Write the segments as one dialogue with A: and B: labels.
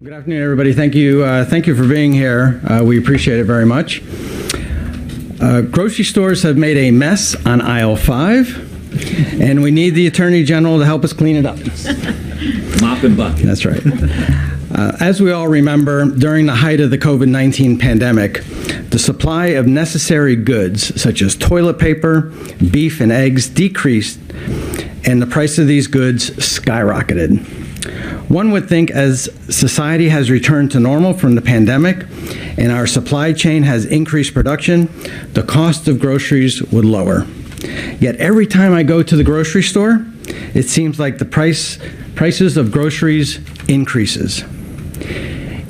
A: Good afternoon, everybody. Thank you for being here. We appreciate it very much. Grocery stores have made a mess on aisle 5, and we need the Attorney General to help us clean it up.
B: Mop and bucket.
A: That's right. As we all remember, during the height of the COVID-19 pandemic, the supply of necessary goods, such as toilet paper, beef, and eggs, decreased, and the price of these goods skyrocketed. One would think as society has returned to normal from the pandemic and our supply chain has increased production, the cost of groceries would lower. Yet every time I go to the grocery store, it seems like the prices of groceries increases.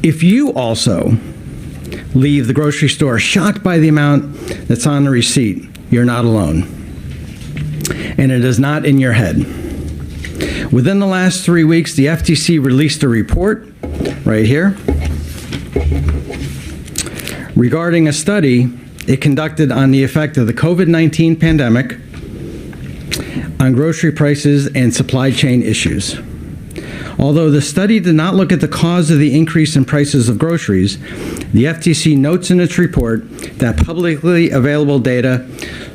A: If you also leave the grocery store shocked by the amount that's on the receipt, you're not alone. And it is not in your head. Within the last 3 weeks, the FTC released a report, right here, regarding a study it conducted on the effect of the COVID-19 pandemic on grocery prices and supply chain issues. Although the study did not look at the cause of the increase in prices of groceries, the FTC notes in its report that publicly available data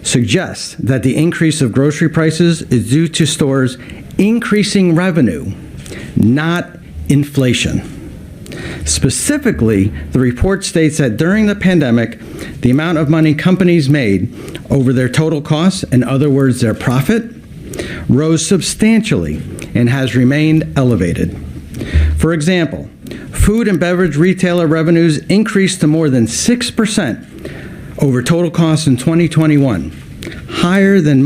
A: suggests that the increase of grocery prices is due to stores increasing revenue, not inflation. Specifically, the report states that during the pandemic, the amount of money companies made over their total costs, in other words, their profit, rose substantially and has remained elevated. For example, food and beverage retailer revenues increased to more than 6% over total costs in 2021, higher than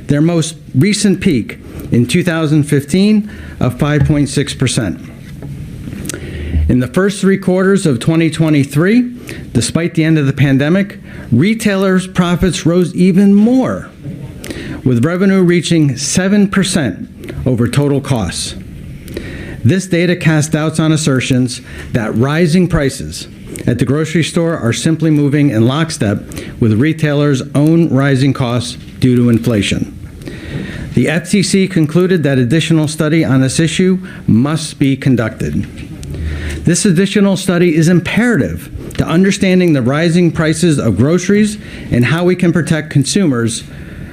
A: their most recent peak in 2015 of 5.6%. In the first 3 quarters of 2023, despite the end of the pandemic, retailers' profits rose even more, with revenue reaching 7% over total costs. This data casts doubts on assertions that rising prices at the grocery store are simply moving in lockstep with retailers' own rising costs due to inflation. The FTC concluded that additional study on this issue must be conducted. This additional study is imperative to understanding the rising prices of groceries and how we can protect consumers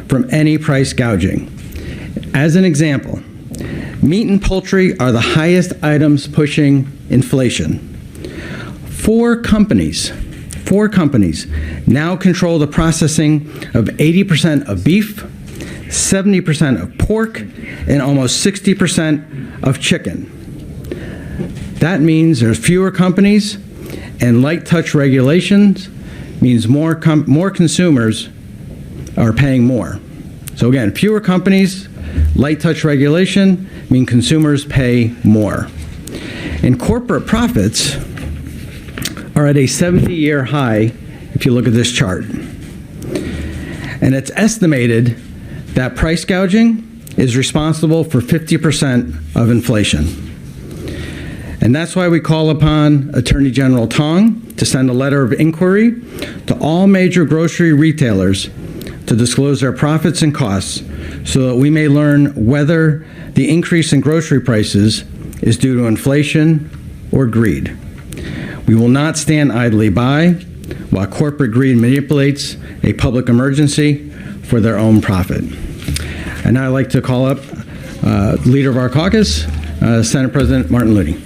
A: from any price gouging. As an example, meat and poultry are the highest items pushing inflation. Four companies now control the processing of 80% of beef, 70% of pork, and almost 60% of chicken. That means there's fewer companies, and light touch regulations means more consumers are paying more. So again, fewer companies, light touch regulation mean consumers pay more. And corporate profits are at a 70-year high if you look at this chart. And it's estimated that price gouging is responsible for 50% of inflation. And that's why we call upon Attorney General Tong to send a letter of inquiry to all major grocery retailers to disclose their profits and costs so that we may learn whether the increase in grocery prices is due to inflation or greed. We will not stand idly by while corporate greed manipulates a public emergency for their own profit. And now I'd like to call up leader of our caucus, Senate President Martin Looney.